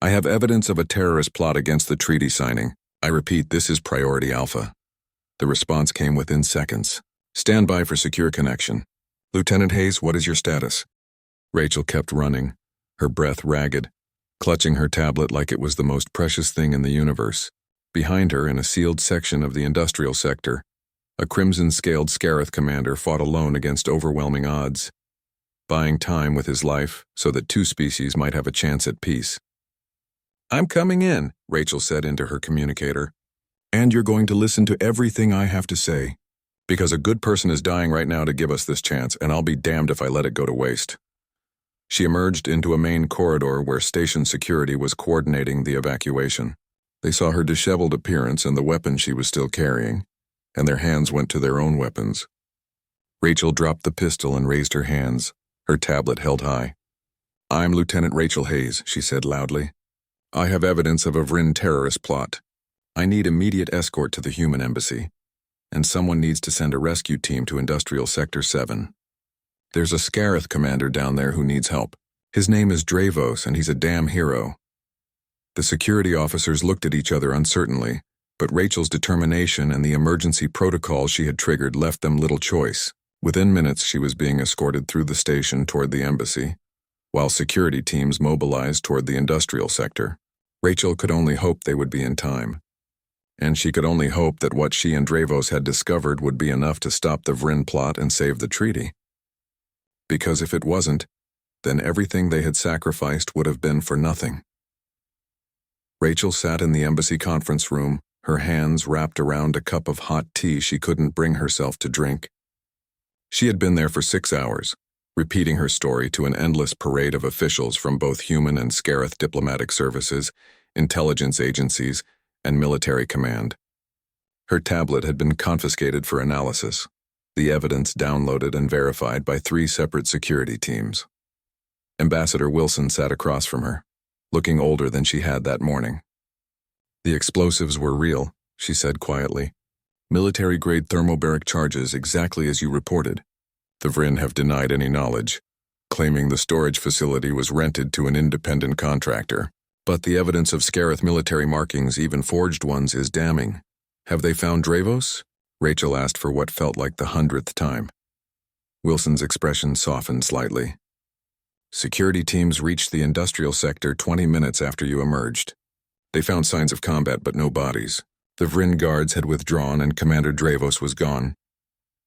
S1: I have evidence of a terrorist plot against the treaty signing. I repeat, this is Priority Alpha. The response came within seconds. Stand by for secure connection. Lieutenant Hayes, what is your status? Rachel kept running, her breath ragged, clutching her tablet like it was the most precious thing in the universe. Behind her, in a sealed section of the industrial sector, a crimson-scaled Scarith commander fought alone against overwhelming odds, buying time with his life so that two species might have a chance at peace. I'm coming in, Rachel said into her communicator. And you're going to listen to everything I have to say. Because a good person is dying right now to give us this chance, and I'll be damned if I let it go to waste. She emerged into a main corridor where station security was coordinating the evacuation. They saw her disheveled appearance and the weapon she was still carrying, and their hands went to their own weapons. Rachel dropped the pistol and raised her hands, her tablet held high. I'm Lieutenant Rachel Hayes, she said loudly. I have evidence of a Vryn terrorist plot. I need immediate escort to the human embassy, and someone needs to send a rescue team to Industrial Sector 7. There's a Scarith commander down there who needs help. His name is Dravos, and he's a damn hero. The security officers looked at each other uncertainly, but Rachel's determination and the emergency protocol she had triggered left them little choice. Within minutes, she was being escorted through the station toward the embassy, while security teams mobilized toward the industrial sector. Rachel could only hope they would be in time. And she could only hope that what she and Dravos had discovered would be enough to stop the Vryn plot and save the treaty. Because if it wasn't, then everything they had sacrificed would have been for nothing. Rachel sat in the embassy conference room, her hands wrapped around a cup of hot tea she couldn't bring herself to drink. She had been there for 6 hours, repeating her story to an endless parade of officials from both human and Scarith diplomatic services, intelligence agencies, and military command. Her tablet had been confiscated for analysis, the evidence downloaded and verified by 3 separate security teams. Ambassador Wilson sat across from her, looking older than she had that morning. The explosives were real, she said quietly. Military-grade thermobaric charges exactly as you reported. The Vryn have denied any knowledge, claiming the storage facility was rented to an independent contractor. But the evidence of Scarith military markings, even forged ones, is damning. Have they found Dravos? Rachel asked for what felt like the 100th time. Wilson's expression softened slightly. Security teams reached the industrial sector 20 minutes after you emerged. They found signs of combat but no bodies. The Vryn guards had withdrawn and Commander Dravos was gone.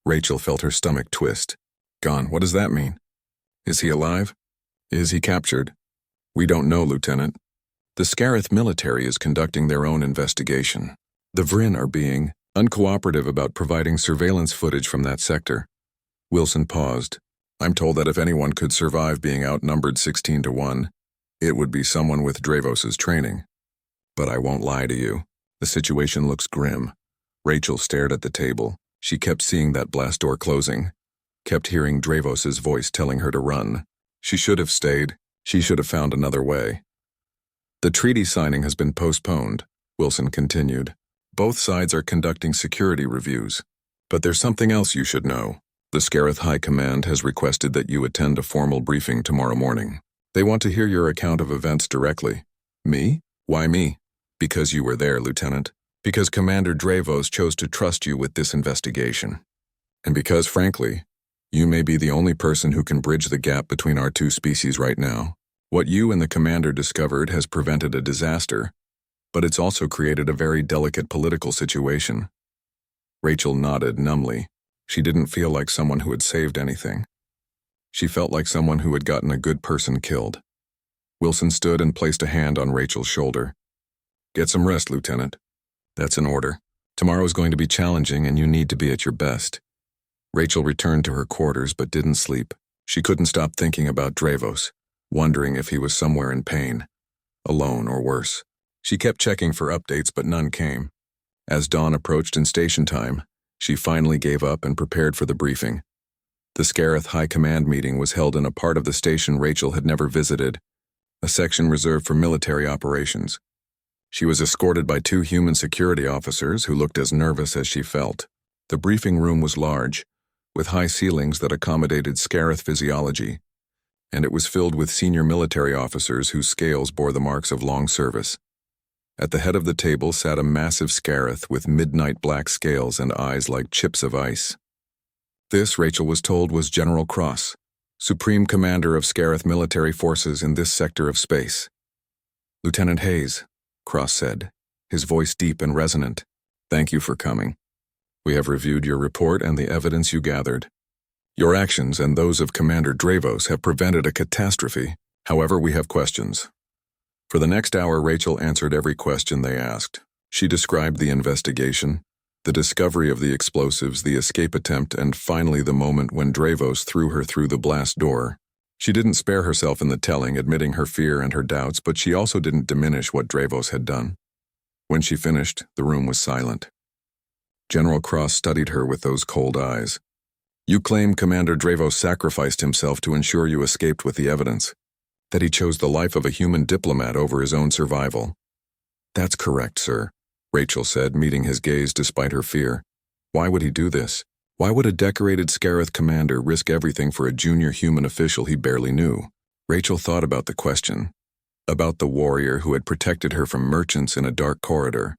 S1: Rachel felt her stomach twist. Gone, what does that mean? Is he alive? Is he captured? We don't know, Lieutenant. The Scarith military is conducting their own investigation. The Vryn are being uncooperative about providing surveillance footage from that sector. Wilson paused. I'm told that if anyone could survive being outnumbered 16-1, it would be someone with Dravos's training. But I won't lie to you. The situation looks grim. Rachel stared at the table. She kept seeing that blast door closing, kept hearing Dravos's voice telling her to run. She should have stayed. She should have found another way. The treaty signing has been postponed, Wilson continued. Both sides are conducting security reviews. But there's something else you should know. The Scarith High Command has requested that you attend a formal briefing tomorrow morning. They want to hear your account of events directly. Me? Why me? Because you were there, Lieutenant. Because Commander Dravos chose to trust you with this investigation. And because, frankly, you may be the only person who can bridge the gap between our two species right now. What you and the commander discovered has prevented a disaster, but it's also created a very delicate political situation. Rachel nodded numbly. She didn't feel like someone who had saved anything. She felt like someone who had gotten a good person killed. Wilson stood and placed a hand on Rachel's shoulder. "Get some rest, Lieutenant. That's an order. Tomorrow's going to be challenging and you need to be at your best." Rachel returned to her quarters but didn't sleep. She couldn't stop thinking about Dravos, wondering if he was somewhere in pain, alone or worse. She kept checking for updates but none came. As dawn approached in station time, she finally gave up and prepared for the briefing. The Scareth High Command meeting was held in a part of the station Rachel had never visited, a section reserved for military operations. She was escorted by 2 human security officers who looked as nervous as she felt. The briefing room was large, with high ceilings that accommodated Scareth physiology, and it was filled with senior military officers whose scales bore the marks of long service. At the head of the table sat a massive Scareth with midnight black scales and eyes like chips of ice. This, Rachel was told, was General Cross, Supreme Commander of Scareth military forces in this sector of space. "Lieutenant Hayes," Cross said, his voice deep and resonant, "thank you for coming. We have reviewed your report and the evidence you gathered. Your actions and those of Commander Dravos have prevented a catastrophe. However, we have questions." For the next hour, Rachel answered every question they asked. She described the investigation, the discovery of the explosives, the escape attempt, and finally the moment when Dravos threw her through the blast door. She didn't spare herself in the telling, admitting her fear and her doubts, but she also didn't diminish what Dravos had done. When she finished, the room was silent. General Cross studied her with those cold eyes. "You claim Commander Dravos sacrificed himself to ensure you escaped with the evidence, that he chose the life of a human diplomat over his own survival." "That's correct, sir," Rachel said, meeting his gaze despite her fear. "Why would he do this? Why would a decorated Scareth commander risk everything for a junior human official he barely knew?" Rachel thought about the question, about the warrior who had protected her from merchants in a dark corridor,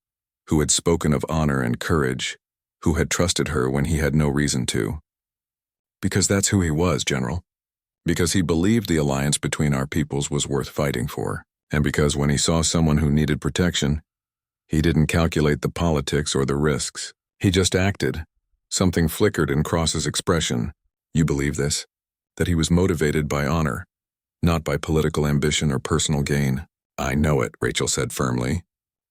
S1: who had spoken of honor and courage, who had trusted her when he had no reason to. "Because that's who he was, General. Because he believed the alliance between our peoples was worth fighting for, and because when he saw someone who needed protection, he didn't calculate the politics or the risks. He just acted." Something flickered in Cross's expression. "You believe this? That he was motivated by honor, not by political ambition or personal gain?" "I know it," Rachel said firmly.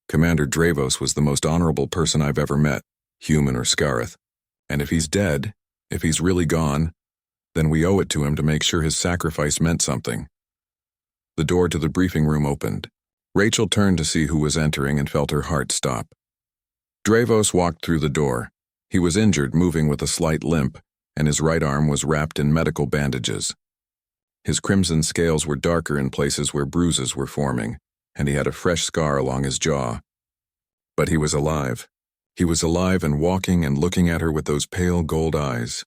S1: "Commander Dravos was the most honorable person I've ever met, human or Scareth. And if he's dead, if he's really gone, then we owe it to him to make sure his sacrifice meant something." The door to the briefing room opened. Rachel turned to see who was entering and felt her heart stop. Dravos walked through the door. He was injured, moving with a slight limp, and his right arm was wrapped in medical bandages. His crimson scales were darker in places where bruises were forming, and he had a fresh scar along his jaw. But he was alive. He was alive and walking and looking at her with those pale gold eyes.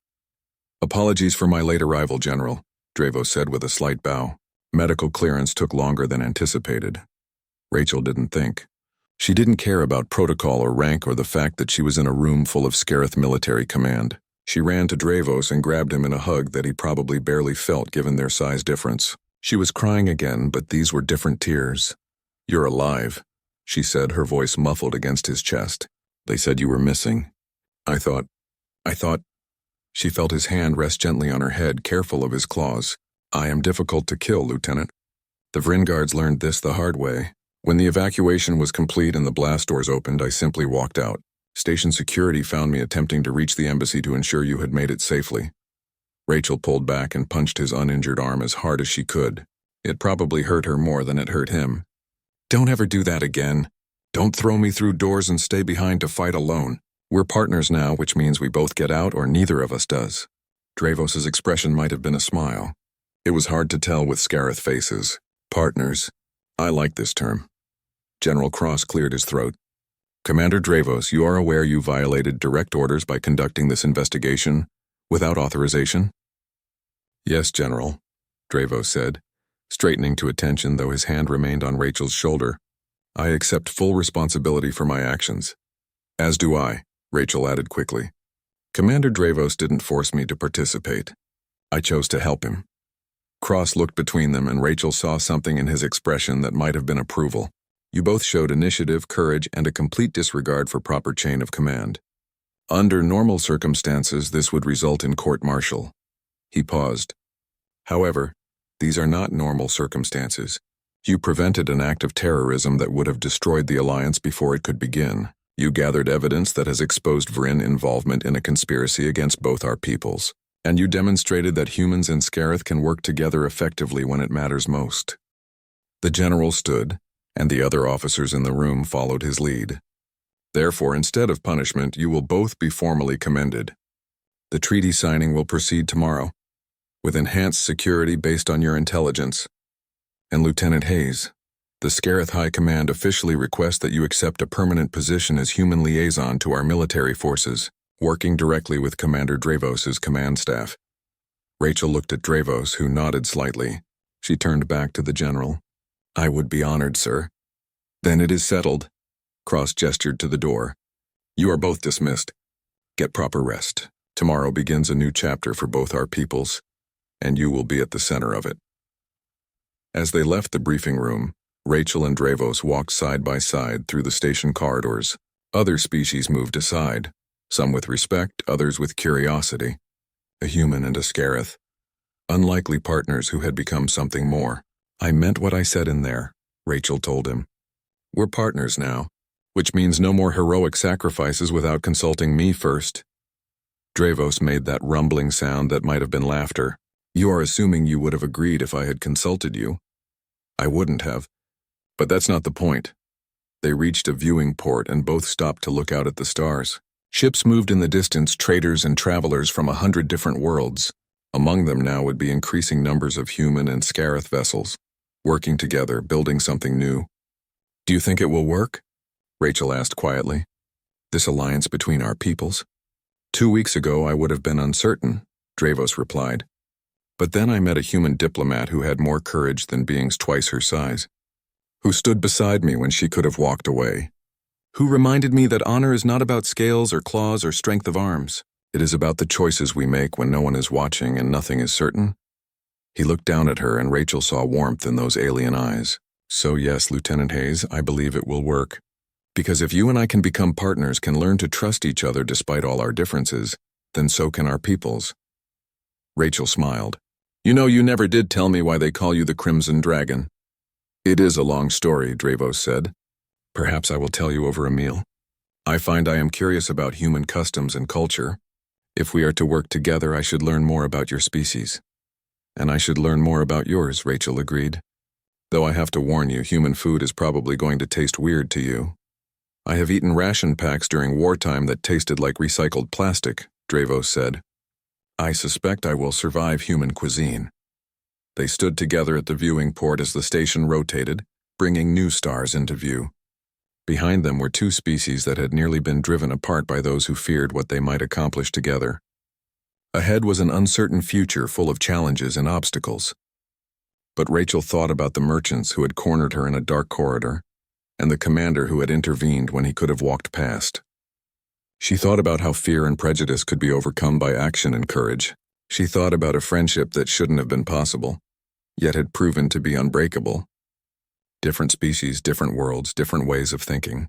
S1: "Apologies for my late arrival, General," Dravos said with a slight bow. "Medical clearance took longer than anticipated." Rachel didn't think. She didn't care about protocol or rank or the fact that she was in a room full of Scareth military command. She ran to Dravos and grabbed him in a hug that he probably barely felt given their size difference. She was crying again, but these were different tears. "You're alive," she said, her voice muffled against his chest. "They said you were missing. I thought... She felt his hand rest gently on her head, careful of his claws. "I am difficult to kill, Lieutenant. The Vringards learned this the hard way. When the evacuation was complete and the blast doors opened, I simply walked out. Station security found me attempting to reach the embassy to ensure you had made it safely." Rachel pulled back and punched his uninjured arm as hard as she could. It probably hurt her more than it hurt him. "Don't ever do that again. Don't throw me through doors and stay behind to fight alone. We're partners now, which means we both get out or neither of us does." Dravos's expression might have been a smile. It was hard to tell with Scareth faces. "Partners. I like this term." General Cross cleared his throat. "Commander Dravos, you are aware you violated direct orders by conducting this investigation without authorization?" "Yes, General," Dravos said, straightening to attention though his hand remained on Rachel's shoulder. "I accept full responsibility for my actions." "As do I," Rachel added quickly. "Commander Dravos didn't force me to participate. I chose to help him." Cross looked between them, and Rachel saw something in his expression that might have been approval. You both showed initiative, courage, and a complete disregard for proper chain of command. Under normal circumstances, this would result in court-martial. He paused. However, these are not normal circumstances. You prevented an act of terrorism that would have destroyed the alliance before it could begin. You gathered evidence that has exposed Vryn involvement in a conspiracy against both our peoples. And you demonstrated that humans and Scarith can work together effectively when it matters most. The general stood, and the other officers in the room followed his lead. Therefore, instead of punishment, you will both be formally commended. The treaty signing will proceed tomorrow, with enhanced security based on your intelligence. And Lieutenant Hayes, the Scarith High Command officially requests that you accept a permanent position as human liaison to our military forces, working directly with Commander Dravos's command staff. Rachel looked at Dravos, who nodded slightly. She turned back to the general. I would be honored, sir. Then it is settled. Cross gestured to the door. You are both dismissed. Get proper rest. Tomorrow begins a new chapter for both our peoples, and you will be at the center of it. As they left the briefing room, Rachel and Dravos walked side by side through the station corridors. Other species moved aside, some with respect, others with curiosity. A human and a Scarith. Unlikely partners who had become something more. I meant what I said in there, Rachel told him. We're partners now, which means no more heroic sacrifices without consulting me first. Dravos made that rumbling sound that might have been laughter. You are assuming you would have agreed if I had consulted you. I wouldn't have. But that's not the point. They reached a viewing port and both stopped to look out at the stars. Ships moved in the distance, traders and travelers from 100 different worlds. Among them now would be increasing numbers of human and Scarith vessels, working together, building something new. Do you think it will work? Rachel asked quietly. This alliance between our peoples? 2 weeks ago I would have been uncertain, Dravos replied. But then I met a human diplomat who had more courage than beings twice her size, who stood beside me when she could have walked away, who reminded me that honor is not about scales or claws or strength of arms. It is about the choices we make when no one is watching and nothing is certain. He looked down at her, and Rachel saw warmth in those alien eyes. So yes, Lieutenant Hayes, I believe it will work. Because if you and I can become partners, can learn to trust each other despite all our differences, then so can our peoples. Rachel smiled. You know, you never did tell me why they call you the Crimson Dragon. It is a long story, Dravos said. Perhaps I will tell you over a meal. I find I am curious about human customs and culture. If we are to work together, I should learn more about your species. And I should learn more about yours, Rachel agreed. Though I have to warn you, human food is probably going to taste weird to you. I have eaten ration packs during wartime that tasted like recycled plastic, Dravos said. I suspect I will survive human cuisine. They stood together at the viewing port as the station rotated, bringing new stars into view. Behind them were two species that had nearly been driven apart by those who feared what they might accomplish together. Ahead was an uncertain future full of challenges and obstacles. But Rachel thought about the merchants who had cornered her in a dark corridor, and the commander who had intervened when he could have walked past. She thought about how fear and prejudice could be overcome by action and courage. She thought about a friendship that shouldn't have been possible, yet had proven to be unbreakable. Different species, different worlds, different ways of thinking,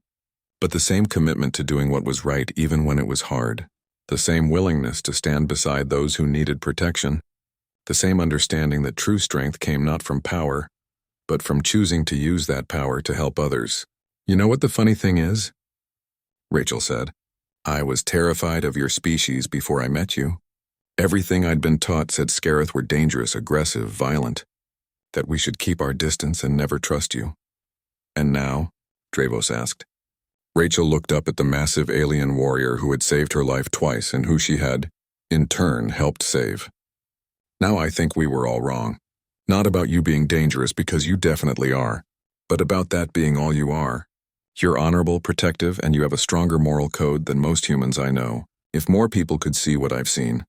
S1: but the same commitment to doing what was right even when it was hard, the same willingness to stand beside those who needed protection, the same understanding that true strength came not from power, but from choosing to use that power to help others. You know what the funny thing is? Rachel said. I was terrified of your species before I met you. Everything I'd been taught said Scarith were dangerous, aggressive, violent, that we should keep our distance and never trust you. And now? Dravos asked. Rachel looked up at the massive alien warrior who had saved her life twice and who she had, in turn, helped save. Now I think we were all wrong. Not about you being dangerous, because you definitely are, but about that being all you are. You're honorable, protective, and you have a stronger moral code than most humans I know. If more people could see what I've seen,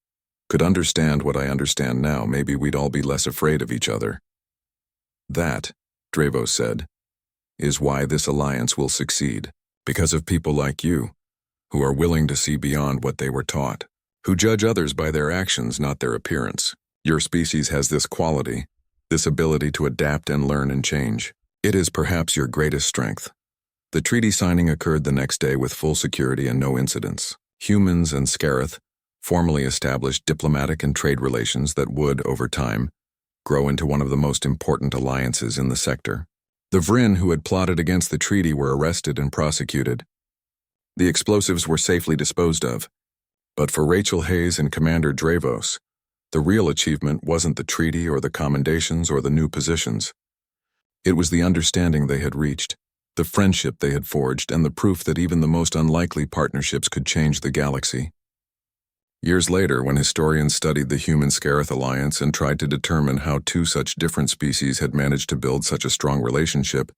S1: could understand what I understand now, maybe we'd all be less afraid of each other. That, Dravos said, is why this alliance will succeed. Because of people like you, who are willing to see beyond what they were taught, who judge others by their actions, not their appearance. Your species has this quality, This ability to adapt and learn and change. It is perhaps your greatest strength. The treaty signing occurred the next day with full security and no incidents. Humans and Scarith formally established diplomatic and trade relations that would, over time, grow into one of the most important alliances in the sector. The Vryn who had plotted against the treaty were arrested and prosecuted. The explosives were safely disposed of. But for Rachel Hayes and Commander Dravos, the real achievement wasn't the treaty or the commendations or the new positions. It was the understanding they had reached, the friendship they had forged, and the proof that even the most unlikely partnerships could change the galaxy. Years later, when historians studied the human-Scarith alliance and tried to determine how two such different species had managed to build such a strong relationship,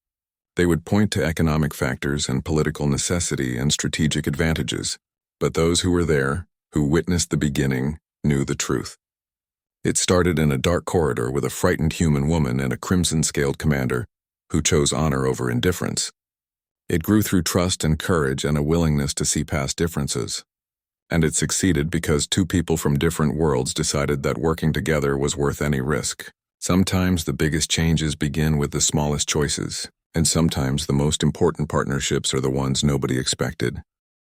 S1: they would point to economic factors and political necessity and strategic advantages. But those who were there, who witnessed the beginning, knew the truth. It started in a dark corridor with a frightened human woman and a crimson-scaled commander who chose honor over indifference. It grew through trust and courage and a willingness to see past differences. And it succeeded because two people from different worlds decided that working together was worth any risk. Sometimes the biggest changes begin with the smallest choices, and sometimes the most important partnerships are the ones nobody expected.